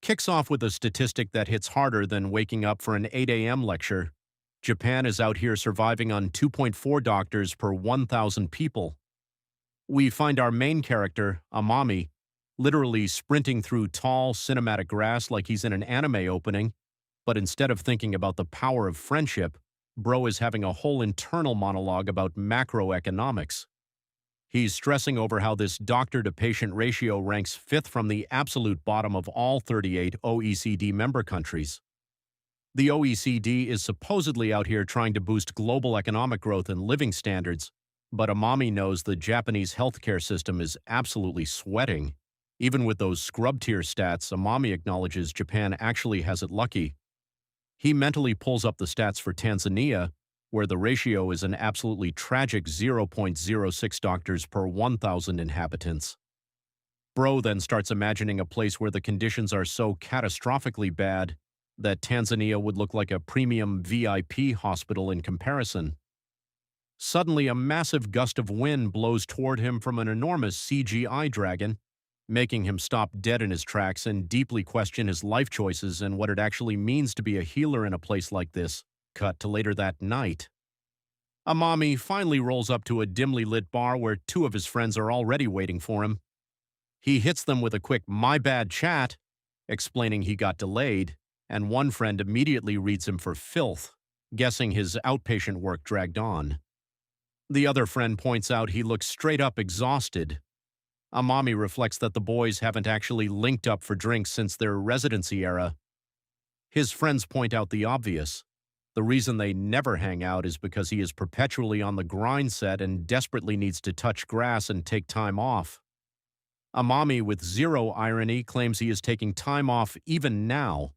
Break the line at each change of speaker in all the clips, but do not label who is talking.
kicks off with a statistic that hits harder than waking up for an 8 a.m. lecture. Japan is out here surviving on 2.4 doctors per 1,000 people. We find our main character, Amami, literally sprinting through tall, cinematic grass like he's in an anime opening, but instead of thinking about the power of friendship, Bro is having a whole internal monologue about macroeconomics. He's stressing over how this doctor-to-patient ratio ranks fifth from the absolute bottom of all 38 OECD member countries. The OECD is supposedly out here trying to boost global economic growth and living standards, but Amami knows the Japanese healthcare system is absolutely sweating. Even with those scrub-tier stats, Amami acknowledges Japan actually has it lucky. He mentally pulls up the stats for Tanzania, where the ratio is an absolutely tragic 0.06 doctors per 1,000 inhabitants. Bro then starts imagining a place where the conditions are so catastrophically bad that Tanzania would look like a premium VIP hospital in comparison. Suddenly, a massive gust of wind blows toward him from an enormous CGI dragon, making him stop dead in his tracks and deeply question his life choices and what it actually means to be a healer in a place like this. Cut to later that night. Amami finally rolls up to a dimly lit bar where two of his friends are already waiting for him. He hits them with a quick "my bad" chat, explaining he got delayed, and one friend immediately reads him for filth, guessing his outpatient work dragged on. The other friend points out he looks straight up exhausted. Amami reflects that the boys haven't actually linked up for drinks since their residency era. His friends point out the obvious. The reason they never hang out is because he is perpetually on the grind set and desperately needs to touch grass and take time off. Amami, with zero irony, claims he is taking time off even now.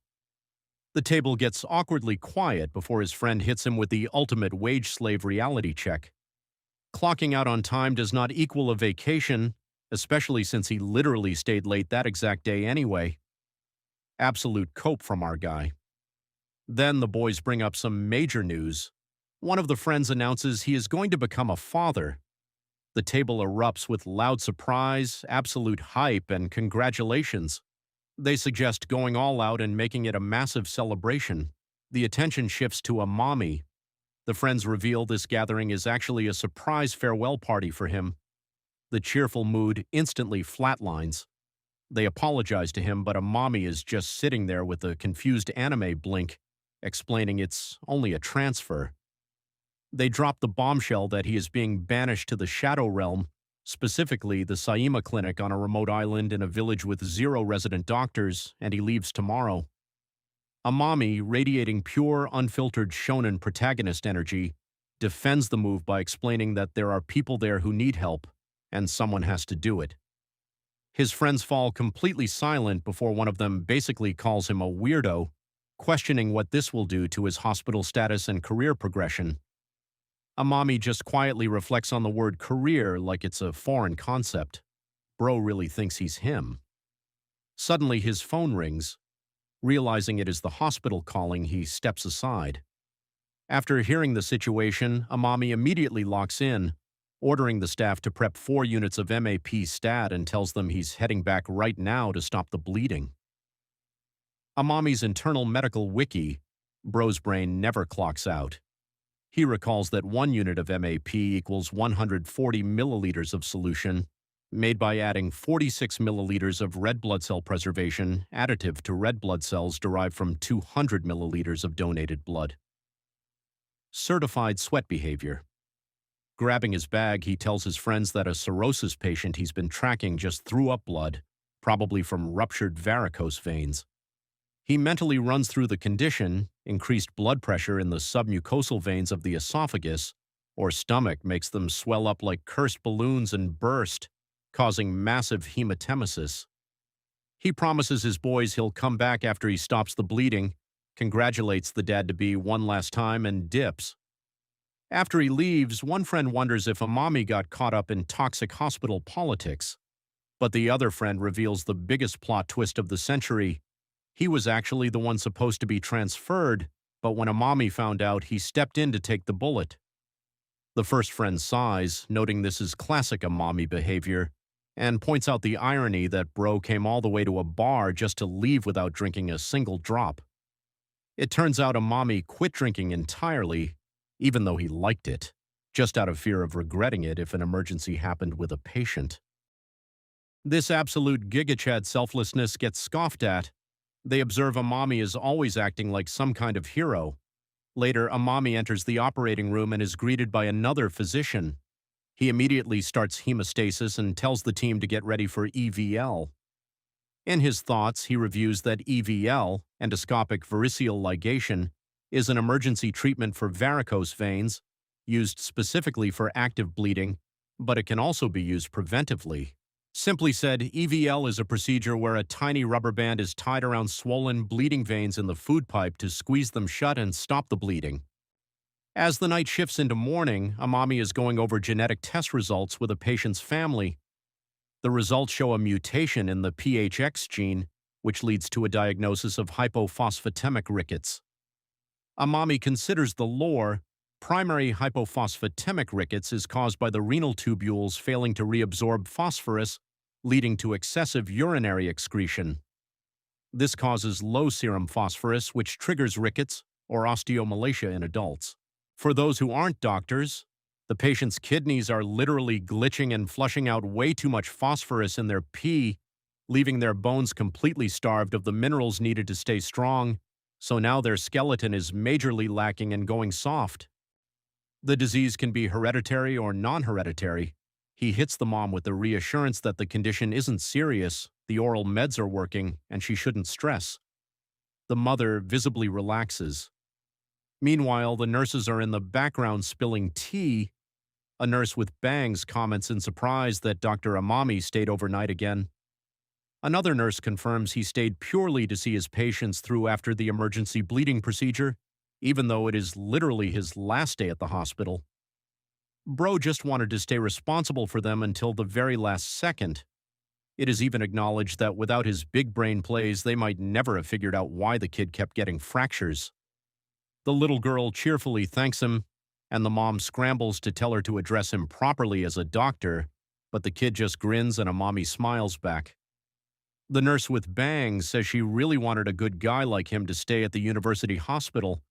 The table gets awkwardly quiet before his friend hits him with the ultimate wage slave reality check. Clocking out on time does not equal a vacation, especially since he literally stayed late that exact day anyway. Absolute cope from our guy. Then the boys bring up some major news. One of the friends announces he is going to become a father. The table erupts with loud surprise, absolute hype, and congratulations. They suggest going all out and making it a massive celebration. The attention shifts to Amami. The friends reveal this gathering is actually a surprise farewell party for him. The cheerful mood instantly flatlines. They apologize to him, but Amami is just sitting there with a confused anime blink, explaining it's only a transfer. They drop the bombshell that he is being banished to the Shadow Realm, specifically the Saima Clinic on a remote island in a village with 0 resident doctors, and he leaves tomorrow. Amami, radiating pure, unfiltered shonen protagonist energy, defends the move by explaining that there are people there who need help, and someone has to do it. His friends fall completely silent before one of them basically calls him a weirdo, questioning what this will do to his hospital status and career progression. Amami just quietly reflects on the word career like it's a foreign concept. Bro really thinks he's him. Suddenly his phone rings. Realizing it is the hospital calling, he steps aside. After hearing the situation, Amami immediately locks in, ordering the staff to prep 4 units of MAP stat and tells them he's heading back right now to stop the bleeding. Amami's internal medical wiki, Bro's brain never clocks out. He recalls that 1 unit of MAP equals 140 milliliters of solution, made by adding 46 milliliters of red blood cell preservation additive to red blood cells derived from 200 milliliters of donated blood. Certified sweat behavior. Grabbing his bag, he tells his friends that a cirrhosis patient he's been tracking just threw up blood, probably from ruptured varicose veins. He mentally runs through the condition. Increased blood pressure in the submucosal veins of the esophagus or stomach makes them swell up like cursed balloons and burst, causing massive hematemesis. He promises his boys he'll come back after he stops the bleeding, congratulates the dad-to-be one last time, and dips. After he leaves, one friend wonders if Amami got caught up in toxic hospital politics. But the other friend reveals the biggest plot twist of the century. He was actually the one supposed to be transferred, but when Amami found out, he stepped in to take the bullet. The first friend sighs, noting this is classic Amami behavior. and points out the irony that Bro came all the way to a bar just to leave without drinking a single drop. It turns out Amami quit drinking entirely, even though he liked it, just out of fear of regretting it if an emergency happened with a patient. This absolute gigachad selflessness gets scoffed at. They observe Amami is always acting like some kind of hero. Later, Amami enters the operating room and is greeted by another physician. He immediately starts hemostasis and tells the team to get ready for EVL. In his thoughts, he reviews that EVL, endoscopic variceal ligation, is an emergency treatment for varicose veins, used specifically for active bleeding, but it can also be used preventively. Simply said, EVL is a procedure where a tiny rubber band is tied around swollen, bleeding veins in the food pipe to squeeze them shut and stop the bleeding. As the night shifts into morning, Amami is going over genetic test results with a patient's family. The results show a mutation in the PHX gene, which leads to a diagnosis of hypophosphatemic rickets. Amami considers the lore. Primary hypophosphatemic rickets is caused by the renal tubules failing to reabsorb phosphorus, leading to excessive urinary excretion. This causes low serum phosphorus, which triggers rickets or osteomalacia in adults. For those who aren't doctors, the patient's kidneys are literally glitching and flushing out way too much phosphorus in their pee, leaving their bones completely starved of the minerals needed to stay strong, so now their skeleton is majorly lacking and going soft. The disease can be hereditary or non-hereditary. He hits the mom with the reassurance that the condition isn't serious, the oral meds are working, and she shouldn't stress. The mother visibly relaxes. Meanwhile, the nurses are in the background spilling tea. A nurse with bangs comments in surprise that Dr. Amami stayed overnight again. Another nurse confirms he stayed purely to see his patients through after the emergency bleeding procedure, even though it is literally his last day at the hospital. Bro just wanted to stay responsible for them until the very last second. It is even acknowledged that without his big brain plays, they might never have figured out why the kid kept getting fractures. The little girl cheerfully thanks him, and the mom scrambles to tell her to address him properly as a doctor, but the kid just grins and Amami smiles back. The nurse with bangs says she really wanted a good guy like him to stay at the university hospital,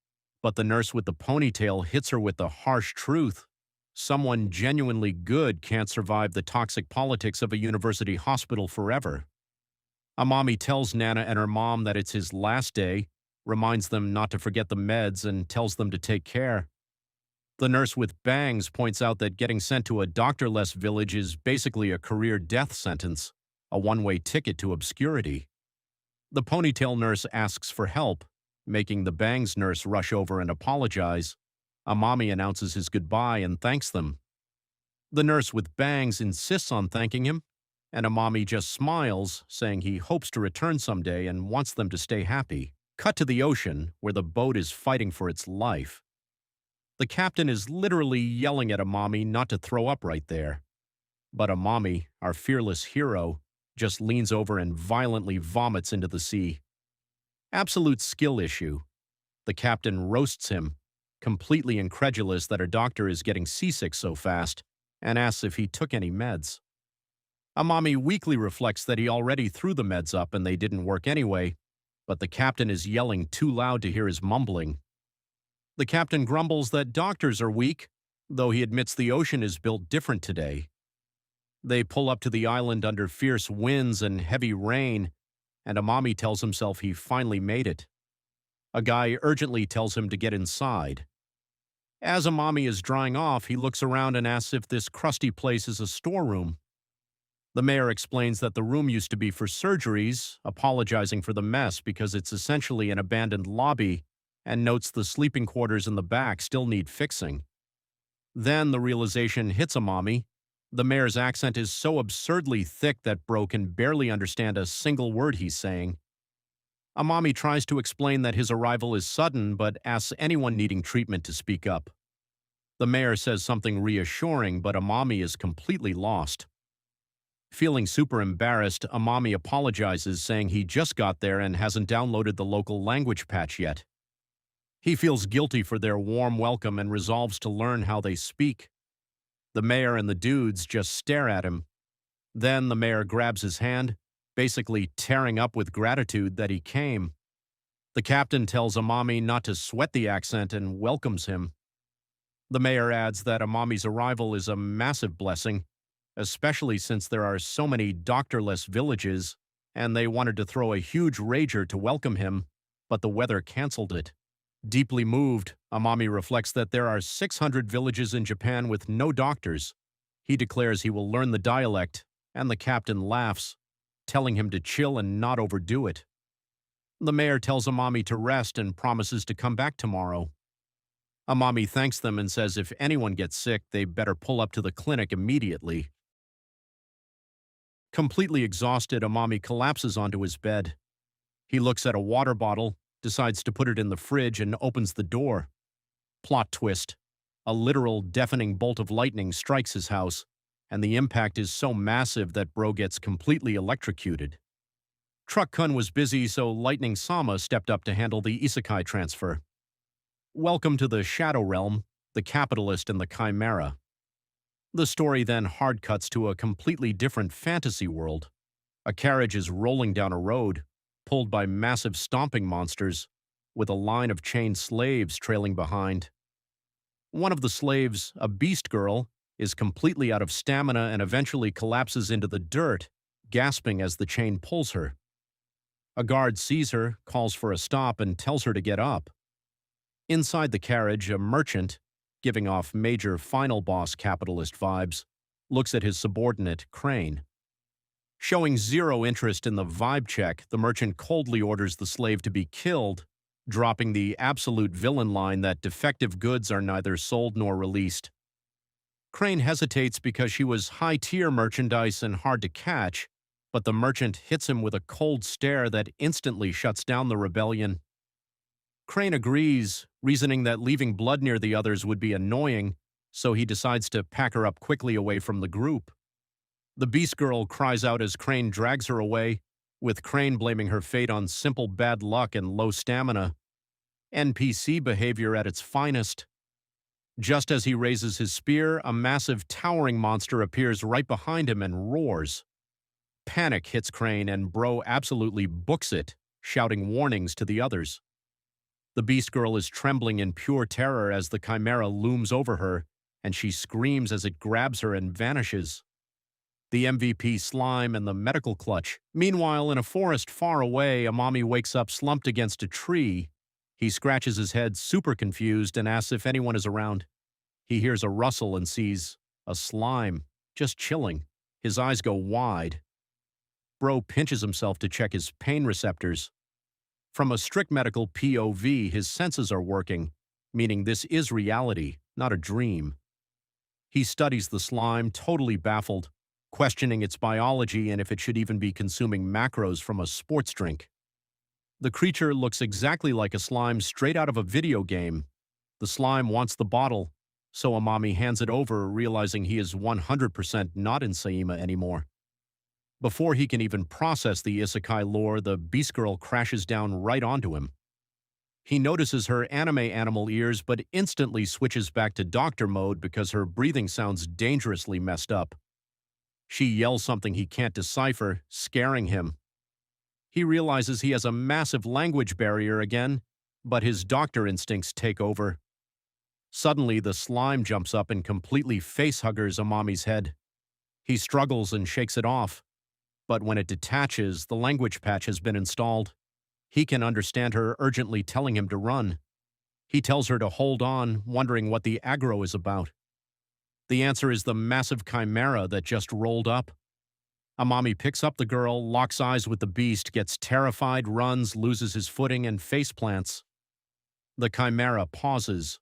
but the nurse with the ponytail hits her with the harsh truth. Someone genuinely good can't survive the toxic politics of a university hospital forever. Amami tells Nana and her mom that it's his last day, reminds them not to forget the meds, and tells them to take care. The nurse with bangs points out that getting sent to a doctorless village is basically a career death sentence, a one-way ticket to obscurity. The ponytail nurse asks for help, making the bangs nurse rush over and apologize. Amami announces his goodbye and thanks them. The nurse with bangs insists on thanking him, and Amami just smiles, saying he hopes to return someday and wants them to stay happy. Cut to the ocean, where the boat is fighting for its life. The captain is literally yelling at Amami not to throw up right there. But Amami, our fearless hero, just leans over and violently vomits into the sea. Absolute skill issue. The captain roasts him, completely incredulous that her doctor is getting seasick so fast, and asks if he took any meds. Amami weakly reflects that he already threw the meds up and they didn't work anyway, but the captain is yelling too loud to hear his mumbling. The captain grumbles that doctors are weak, though he admits the ocean is built different today. They pull up to the island under fierce winds and heavy rain, and Amami tells himself he finally made it. A guy urgently tells him to get inside. As Amami is drying off, he looks around and asks if this crusty place is a storeroom. The mayor explains that the room used to be for surgeries, apologizing for the mess because it's essentially an abandoned lobby, and notes the sleeping quarters in the back still need fixing. Then the realization hits Amami. The mayor's accent is so absurdly thick that Bro can barely understand a single word he's saying. Amami tries to explain that his arrival is sudden, but asks anyone needing treatment to speak up. The mayor says something reassuring, but Amami is completely lost. Feeling super embarrassed, Amami apologizes, saying he just got there and hasn't downloaded the local language patch yet. He feels guilty for their warm welcome and resolves to learn how they speak. The mayor and the dudes just stare at him. Then the mayor grabs his hand, basically tearing up with gratitude that he came. The captain tells Amami not to sweat the accent and welcomes him. The mayor adds that Amami's arrival is a massive blessing, especially since there are so many doctorless villages, and they wanted to throw a huge rager to welcome him, but the weather canceled it. Deeply moved, Amami reflects that there are 600 villages in Japan with no doctors. He declares he will learn the dialect, and the captain laughs, telling him to chill and not overdo it. The mayor tells Amami to rest and promises to come back tomorrow. Amami thanks them and says if anyone gets sick, they better pull up to the clinic immediately. Completely exhausted, Amami collapses onto his bed. He looks at a water bottle, decides to put it in the fridge, and opens the door. Plot twist. A literal deafening bolt of lightning strikes his house, and the impact is so massive that Bro gets completely electrocuted. Truck-kun was busy, so Lightning Sama stepped up to handle the isekai transfer. Welcome to the Shadow Realm, the Capitalist and the Chimera. The story then hard cuts to a completely different fantasy world. A carriage is rolling down a road, pulled by massive stomping monsters, with a line of chained slaves trailing behind. One of the slaves, a beast girl, is completely out of stamina and eventually collapses into the dirt, gasping as the chain pulls her. A guard sees her, calls for a stop, and tells her to get up. Inside the carriage, a merchant, giving off major final boss capitalist vibes, looks at his subordinate, Crane. Showing zero interest in the vibe check, the merchant coldly orders the slave to be killed, dropping the absolute villain line that defective goods are neither sold nor released. Crane hesitates because she was high-tier merchandise and hard to catch, but the merchant hits him with a cold stare that instantly shuts down the rebellion. Crane agrees, reasoning that leaving blood near the others would be annoying, so he decides to pack her up quickly away from the group. The Beast Girl cries out as Crane drags her away, with Crane blaming her fate on simple bad luck and low stamina. NPC behavior at its finest. Just as he raises his spear, a massive towering monster appears right behind him and roars. Panic hits Crane and Bro absolutely books it, shouting warnings to the others. The Beast Girl is trembling in pure terror as the Chimera looms over her, and she screams as it grabs her and vanishes. The MVP slime and the medical clutch. Meanwhile, in a forest far away, Amami wakes up slumped against a tree. He scratches his head, super confused, and asks if anyone is around. He hears a rustle and sees a slime, just chilling. His eyes go wide. Bro pinches himself to check his pain receptors. From a strict medical POV, his senses are working, meaning this is reality, not a dream. He studies the slime, totally baffled, questioning its biology and if it should even be consuming macros from a sports drink. The creature looks exactly like a slime straight out of a video game. The slime wants the bottle, so Amami hands it over, realizing he is 100% not in Saima anymore. Before he can even process the isekai lore, the Beast Girl crashes down right onto him. He notices her anime animal ears but instantly switches back to doctor mode because her breathing sounds dangerously messed up. She yells something he can't decipher, scaring him. He realizes he has a massive language barrier again, but his doctor instincts take over. Suddenly, the slime jumps up and completely facehuggers Amami's head. He struggles and shakes it off, but when it detaches, the language patch has been installed. He can understand her urgently telling him to run. He tells her to hold on, wondering what the aggro is about. The answer is the massive chimera that just rolled up. Amami picks up the girl, locks eyes with the beast, gets terrified, runs, loses his footing, and faceplants. The chimera pauses.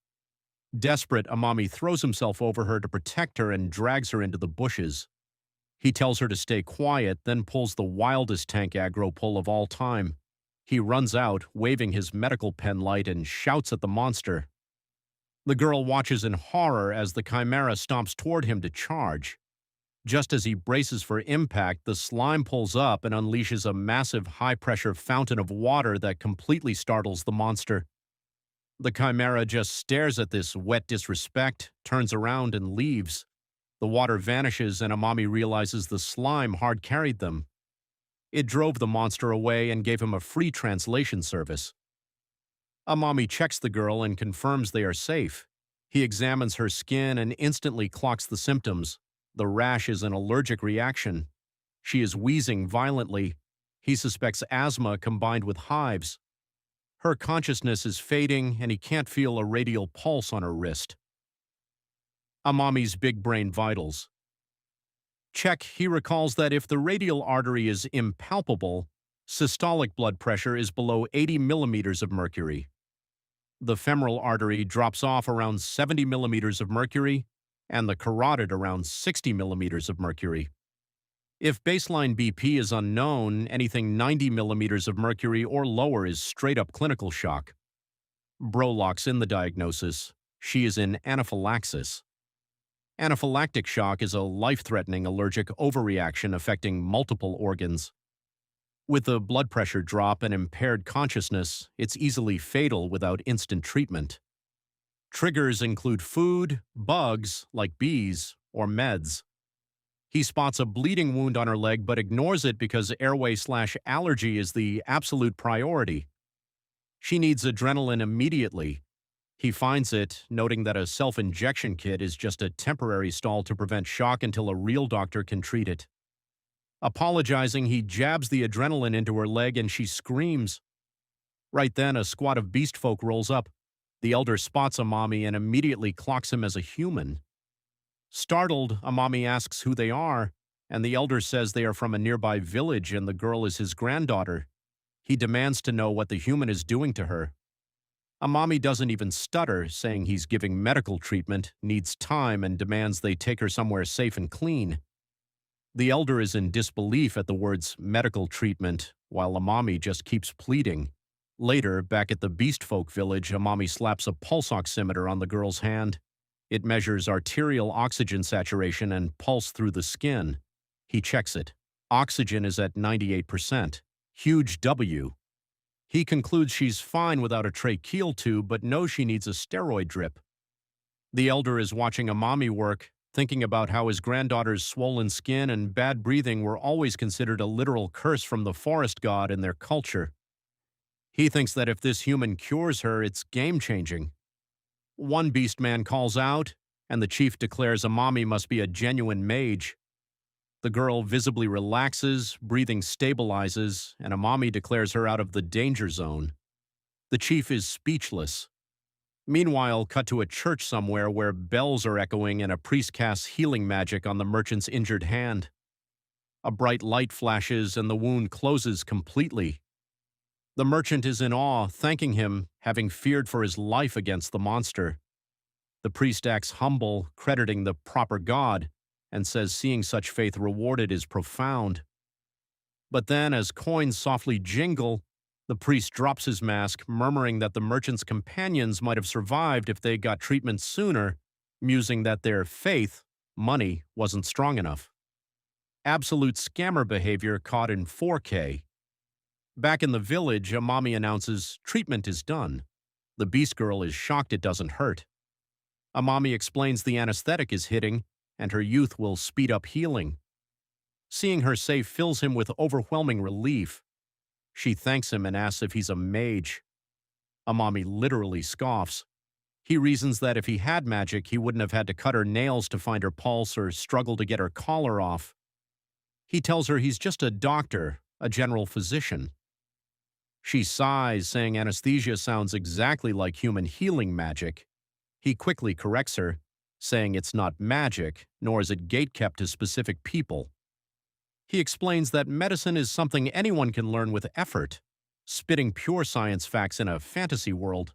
Desperate, Amami throws himself over her to protect her and drags her into the bushes. He tells her to stay quiet, then pulls the wildest tank aggro pull of all time. He runs out, waving his medical pen light, and shouts at the monster. The girl watches in horror as the chimera stomps toward him to charge. Just as he braces for impact, the slime pulls up and unleashes a massive high-pressure fountain of water that completely startles the monster. The chimera just stares at this wet disrespect, turns around, and leaves. The water vanishes and Amami realizes the slime hard carried them. It drove the monster away and gave him a free translation service. Amami checks the girl and confirms they are safe. He examines her skin and instantly clocks the symptoms. The rash is an allergic reaction. She is wheezing violently. He suspects asthma combined with hives. Her consciousness is fading and he can't feel a radial pulse on her wrist. Amami's big brain vitals. Check, he recalls that if the radial artery is impalpable, systolic blood pressure is below 80 millimeters of mercury. The femoral artery drops off around 70 millimeters of mercury, and the carotid around 60 millimeters of mercury. If baseline BP is unknown, anything 90 millimeters of mercury or lower is straight-up clinical shock. Bro locks in the diagnosis. She is in anaphylaxis. Anaphylactic shock is a life-threatening allergic overreaction affecting multiple organs. With a blood pressure drop and impaired consciousness, it's easily fatal without instant treatment. Triggers include food, bugs, like bees, or meds. He spots a bleeding wound on her leg but ignores it because airway/allergy is the absolute priority. She needs adrenaline immediately. He finds it, noting that a self-injection kit is just a temporary stall to prevent shock until a real doctor can treat it. Apologizing, he jabs the adrenaline into her leg and she screams. Right then, a squad of beast folk rolls up. The elder spots Amami and immediately clocks him as a human. Startled, Amami asks who they are, and the elder says they are from a nearby village and the girl is his granddaughter. He demands to know what the human is doing to her. Amami doesn't even stutter, saying he's giving medical treatment, needs time, and demands they take her somewhere safe and clean. The elder is in disbelief at the words medical treatment, while Amami just keeps pleading. Later, back at the beast folk village, Amami slaps a pulse oximeter on the girl's hand. It measures arterial oxygen saturation and pulse through the skin. He checks it. Oxygen is at 98%. Huge W. He concludes she's fine without a tracheal tube, but knows she needs a steroid drip. The elder is watching Amami work, thinking about how his granddaughter's swollen skin and bad breathing were always considered a literal curse from the forest god in their culture. He thinks that if this human cures her, it's game-changing. One beast man calls out, and the chief declares Amami must be a genuine mage. The girl visibly relaxes, breathing stabilizes, and Amami declares her out of the danger zone. The chief is speechless. Meanwhile, cut to a church somewhere where bells are echoing and a priest casts healing magic on the merchant's injured hand. A bright light flashes and the wound closes completely. The merchant is in awe, thanking him, having feared for his life against the monster. The priest acts humble, crediting the proper god, and says seeing such faith rewarded is profound. But then, as coins softly jingle, the priest drops his mask, murmuring that the merchant's companions might have survived if they got treatment sooner, musing that their faith, money, wasn't strong enough. Absolute scammer behavior caught in 4K. Back in the village, Amami announces treatment is done. The beast girl is shocked it doesn't hurt. Amami explains the anesthetic is hitting, and her youth will speed up healing. Seeing her safe fills him with overwhelming relief. She thanks him and asks if he's a mage. Amami literally scoffs. He reasons that if he had magic, he wouldn't have had to cut her nails to find her pulse or struggle to get her collar off. He tells her he's just a doctor, a general physician. She sighs, saying anesthesia sounds exactly like human healing magic. He quickly corrects her, saying it's not magic, nor is it gatekept to specific people. He explains that medicine is something anyone can learn with effort, spitting pure science facts in a fantasy world.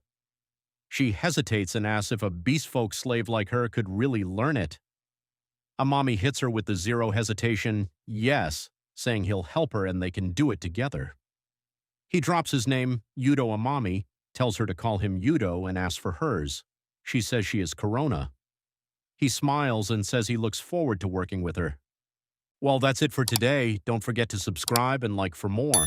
She hesitates and asks if a beastfolk slave like her could really learn it. Amami hits her with the zero hesitation, yes, saying he'll help her and they can do it together. He drops his name, Yudo Amami, tells her to call him Yudo and asks for hers. She says she is Corona. He smiles and says he looks forward to working with her. Well, that's it for today. Don't forget to subscribe and like for more.